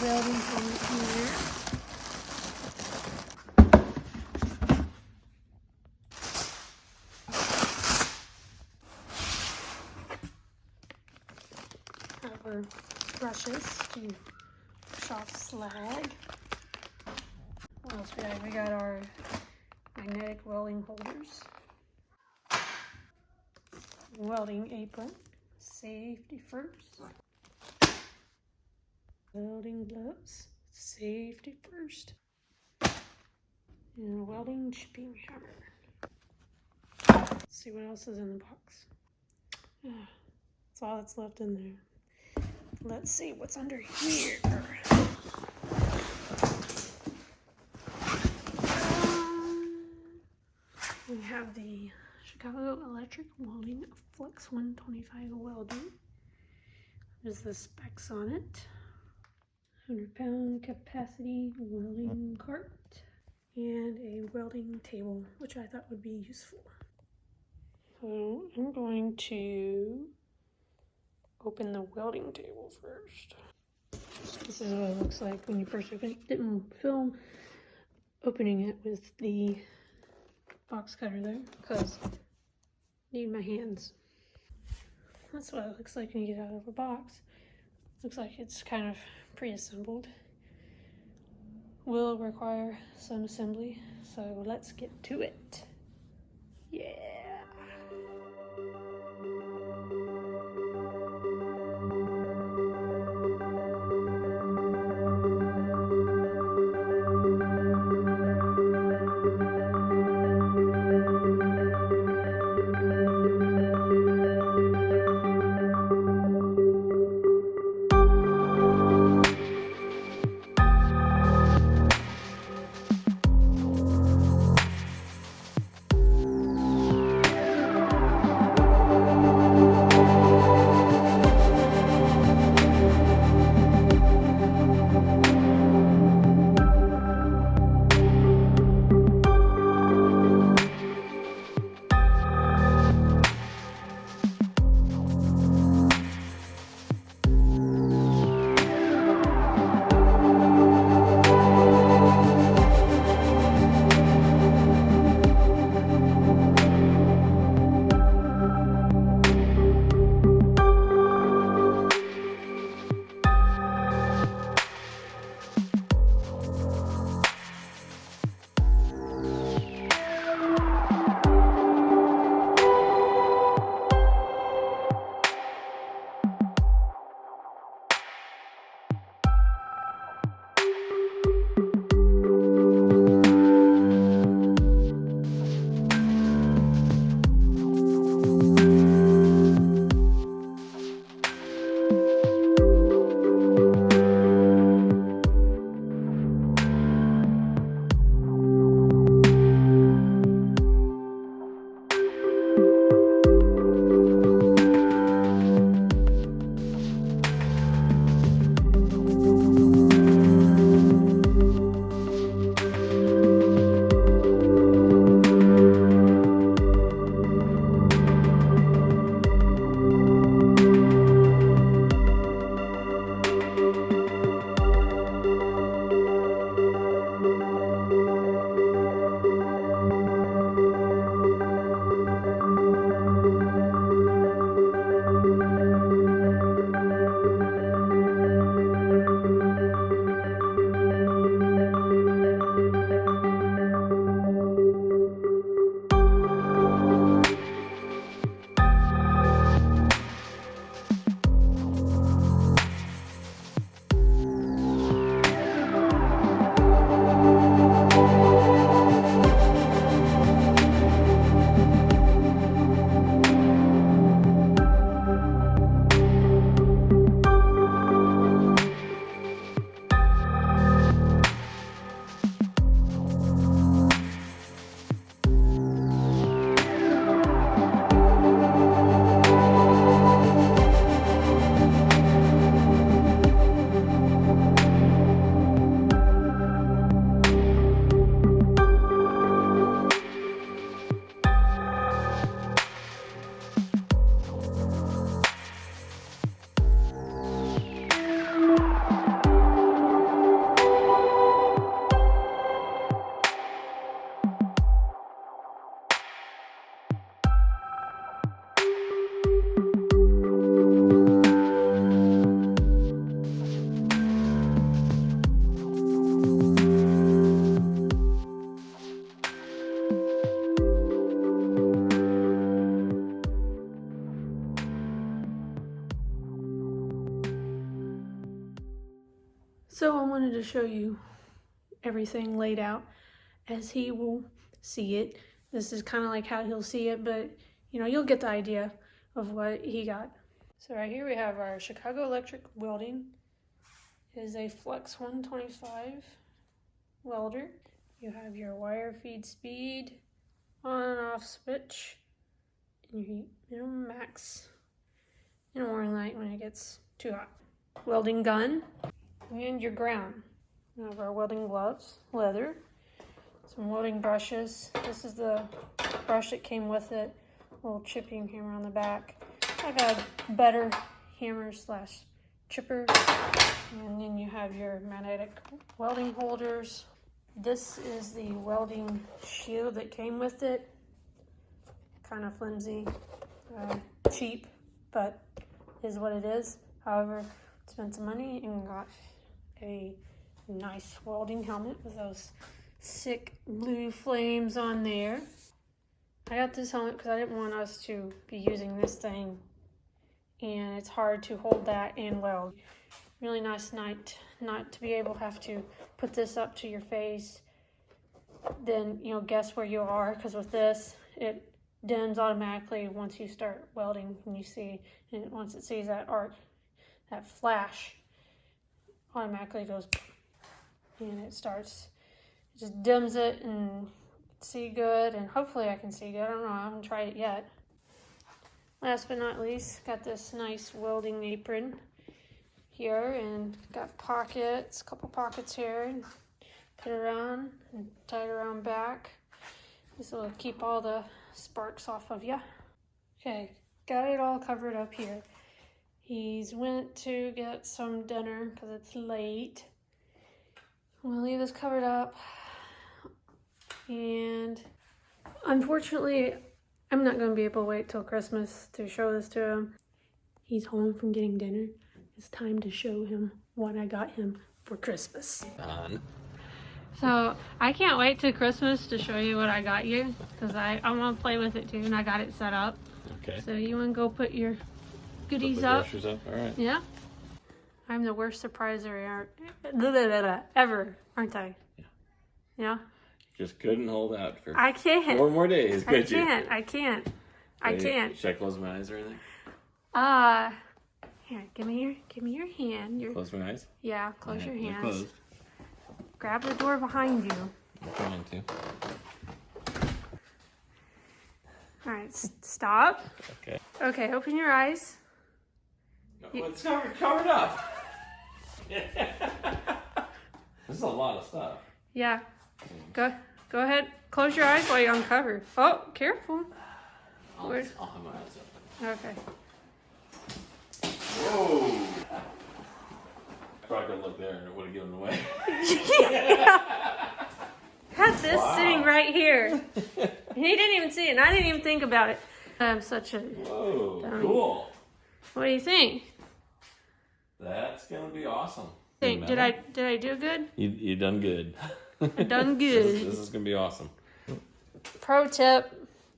welding helmet here. Have our brushes to push off slag. What else we got? We got our magnetic welding holders. Welding apron. Safety first. Welding gloves. Safety first. And a welding chipping hammer. Let's see what else is in the box. That's all that's left in there. Let's see what's under here. We have the Chicago Electric Welding Flux 125 welding. There's the specs on it. 100-pound capacity welding cart. And a welding table, which I thought would be useful. So I'm going to open the welding table first. This is what it looks like when you first open it. Didn't film opening it with the box cutter there because I need my hands. That's what it looks like when you get out of a box. Looks like it's kind of pre-assembled. Will require some assembly, so let's get to it. Yeah. So I wanted to show you everything laid out as he will see it. This is kind of like how he'll see it, but you know, you'll get the idea of what he got. So right here we have our Chicago Electric Welding. It is a Flux 125 welder. You have your wire feed speed, on and off switch, and your heat minimum max, and warning light when it gets too hot. Welding gun, and your ground. We have our welding gloves, leather, some welding brushes. This is the brush that came with it, a little chipping hammer on the back. I got a better hammer slash chipper. And then you have your magnetic welding holders. This is the welding shield that came with it. Kind of flimsy, cheap, but is what it is. However, spent some money and got a nice welding helmet with those sick blue flames on there. I got this helmet because I didn't want us to be using this thing, and it's hard to hold that and weld. Really nice not to be able to have to put this up to your face, then you know, guess where you are, because with this it dims automatically once you start welding, and you see, and once it sees that arc, that flash, automatically goes, and it just dims it and see good, and hopefully I can see good. I don't know, I haven't tried it yet. Last but not least, got this nice welding apron here, and got pockets, a couple pockets here, and put it around and tie it around back. This will keep all the sparks off of you. Okay, got it all covered up here. He's went to get some dinner because it's late. I'm gonna leave this covered up, and unfortunately I'm not gonna be able to wait till Christmas to show this to him. He's home from getting dinner. It's time to show him what I got him for Christmas. So I can't wait till Christmas to show you what I got you, because I want to play with it too, and I got it set up. Okay. So you want to go put your goodies up? up? All right. Yeah. I'm the worst surpriser ever, aren't I? Yeah. Yeah. Just couldn't hold out for I can't. 4 more days, could you? I can't. Should I close my eyes or anything? Here, give me your hand. Close my eyes? Yeah, close your They're hands. closed. Grab the door behind you. I'm trying to. All right, stop. Okay. Okay, open your eyes. No, it's covered up. This is a lot of stuff. Yeah. Go ahead. Close your eyes while you uncover. Oh, careful. I'll have my eyes open. Okay. Whoa! Probably could look there and it would have given it away. Had this sitting right here. He didn't even see it, and I didn't even think about it. I'm such a... Whoa, cool. What do you think? That's gonna be awesome. Did I do good? You done good. I done good. This is gonna be awesome. Pro tip: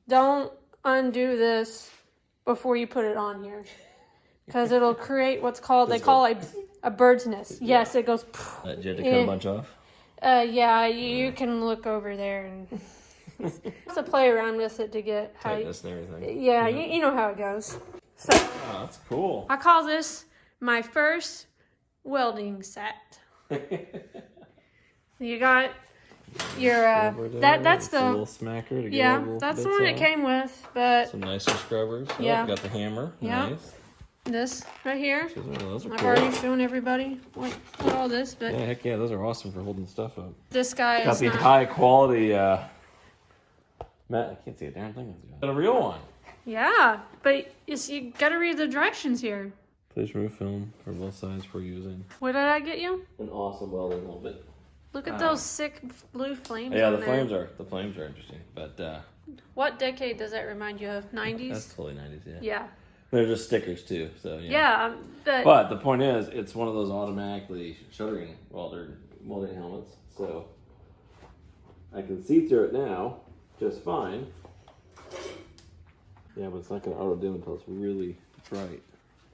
don't undo this before you put it on here, because it'll create what's called they call a bird's nest. Yes, it goes. Did you have to cut a bunch off? Yeah, you can look over there and have to play around with it to get tightness and everything. Yeah, you know how it goes. So that's cool. I call this my first welding set. You got your that's the little smacker to get that's the one it came with, but some nicer scrubbers. Yeah, got the hammer. Yeah, nice. This right here. Those are I've cool. already shown everybody what all this, but yeah, heck yeah, those are awesome for holding stuff up. This guy got is the not... high quality. Matt, I can't see a damn thing. Got a real one. Yeah, but you gotta read the directions here. Please remove film for both sides before using. What did I get you? An awesome welding helmet. Look at those sick blue flames. Yeah, on the there. flames are interesting. But what decade does that remind you of? 90s? That's totally 90s, yeah. Yeah. They're just stickers too, so yeah. Yeah, but the point is, it's one of those automatically shuttering welding helmets, so I can see through it now just fine. Yeah, but it's not going to auto dim until it's really bright.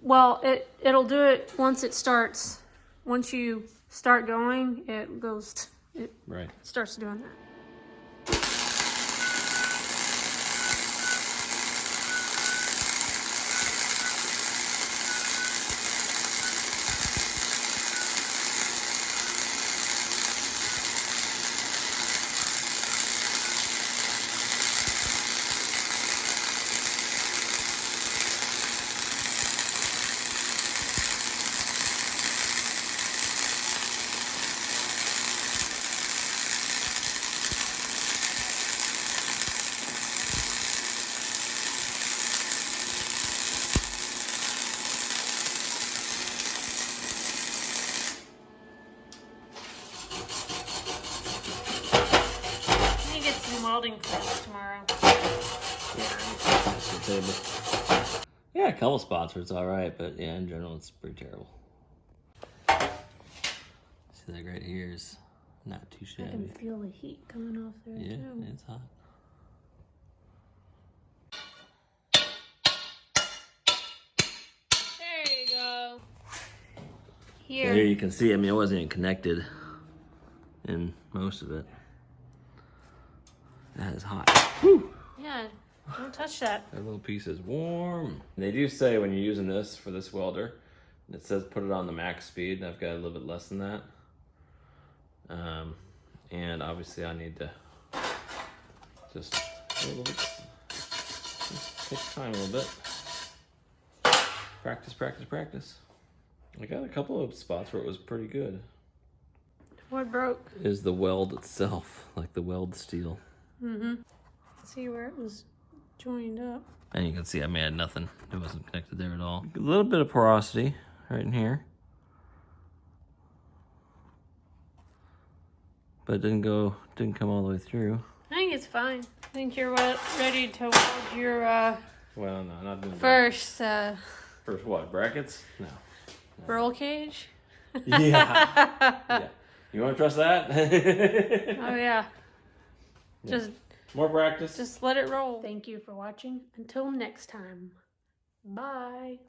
Well, it'll do it once it starts. Once you start going, it goes, it Right. starts doing that. Welding Kit tomorrow. Yeah, a couple spots where it's all right, but yeah, in general, it's pretty terrible. See, that right here is not too I can shabby. feel the heat coming off there Yeah, too. it's hot. There you go. So here you can see, I mean, it wasn't even connected in most of it. That is hot. Whew. Yeah, don't touch that. That little piece is warm. And they do say when you're using this for this welder, it says put it on the max speed, and I've got a little bit less than that. And obviously I need to just a little bit, just take time a little bit. Practice, practice, practice. I got a couple of spots where it was pretty good. What broke? Is the weld itself, like the weld steel. Mm-hmm. See where it was joined up. And you can see I made nothing. It wasn't connected there at all. A little bit of porosity right in here. But it didn't come all the way through. I think it's fine. I think you're ready to weld your Well, no, not doing first First what, brackets? No. roll cage. Yeah. Yeah. You want to trust that? Oh yeah. Just more practice. Just let it roll. Thank you for watching. Until next time. Bye.